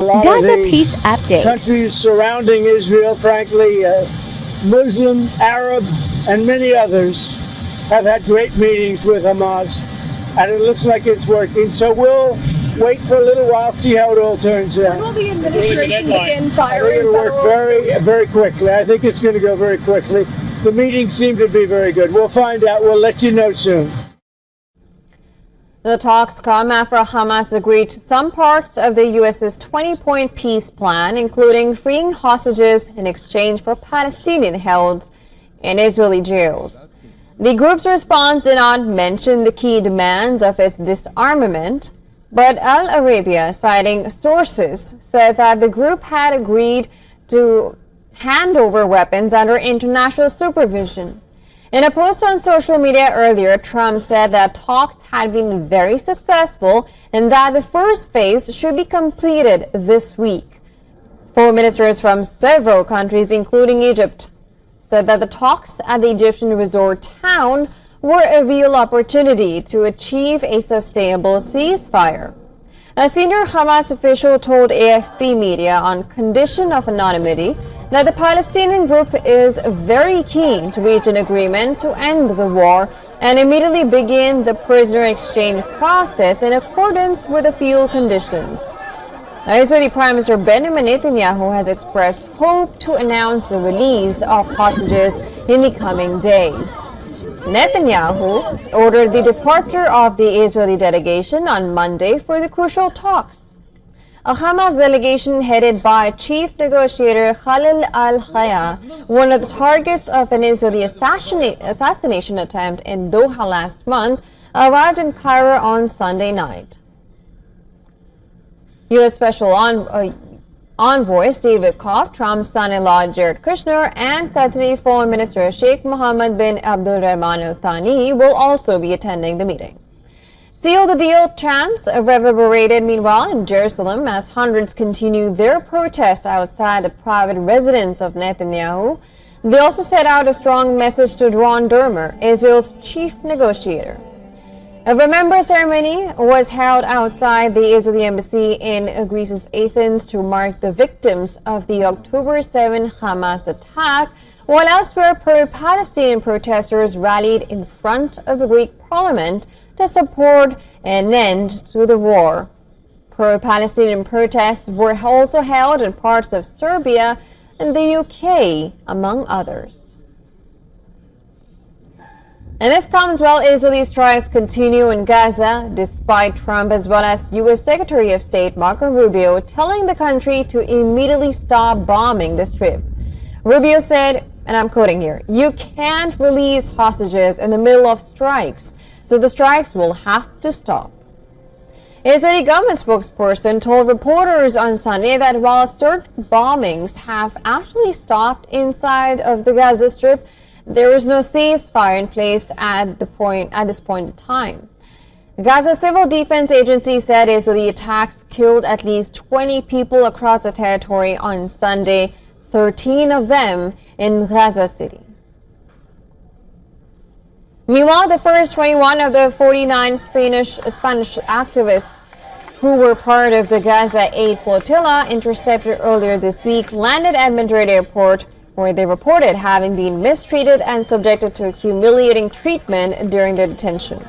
lot Gaza of the Peace Update. countries surrounding Israel, frankly, Muslim, Arab, and many others have had great meetings with Hamas, and it looks like it's working. So we'll wait for a little while, see how it all turns out. Will the administration begin I think firing it'll work very quickly. I think it's going to go very quickly. The meetings seem to be very good. We'll find out. We'll let you know soon. The talks come after Hamas agreed to some parts of the U.S.'s 20-point peace plan, including freeing hostages in exchange for Palestinian held in Israeli jails. The group's response did not mention the key demands of its disarmament, but Al Arabiya, citing sources, said that the group had agreed to hand over weapons under international supervision. In a post on social media earlier, Trump said that talks had been very successful and that the first phase should be completed this week. Foreign ministers from several countries, including Egypt, said that the talks at the Egyptian resort town were a real opportunity to achieve a sustainable ceasefire. A senior Hamas official told AFP media on condition of anonymity that the Palestinian group is very keen to reach an agreement to end the war and immediately begin the prisoner exchange process in accordance with the few conditions. Israeli Prime Minister Benjamin Netanyahu has expressed hope to announce the release of hostages in the coming days. Netanyahu ordered the departure of the Israeli delegation on Monday for the crucial talks. A Hamas delegation headed by Chief Negotiator Khalil al-Hayya, one of the targets of an Israeli assassination attempt in Doha last month, arrived in Cairo on Sunday night. U.S. Special Envoy Steve Witkoff, Trump's son-in-law Jared Kushner, and Qatari Foreign Minister Sheikh Mohammed bin Abdulrahman Al Thani will also be attending the meeting. Seal the deal chants reverberated meanwhile in Jerusalem as hundreds continue their protests outside the private residence of Netanyahu. They also sent out a strong message to Ron Dermer, Israel's chief negotiator. A remembrance ceremony was held outside the Israeli embassy in Greece's Athens to mark the victims of the October 7 Hamas attack, while elsewhere pro-Palestinian protesters rallied in front of the Greek parliament to support an end to the war. Pro-Palestinian protests were also held in parts of Serbia and the UK, among others. And this comes while Israeli strikes continue in Gaza, despite Trump as well as U.S. Secretary of State Marco Rubio telling the country to immediately stop bombing the Strip. Rubio said, and I'm quoting here, "You can't release hostages in the middle of strikes, so the strikes will have to stop." Israeli government spokesperson told reporters on Sunday that while certain bombings have actually stopped inside of the Gaza Strip, there is no ceasefire in place at this point in time. Gaza Civil Defense Agency said Israeli attacks killed at least 20 people across the territory on Sunday, 13 of them in Gaza City. Meanwhile, the first 21 of the 49 Spanish activists who were part of the Gaza Aid Flotilla intercepted earlier this week landed at Madrid Airport, where they reported having been mistreated and subjected to humiliating treatment during their detention.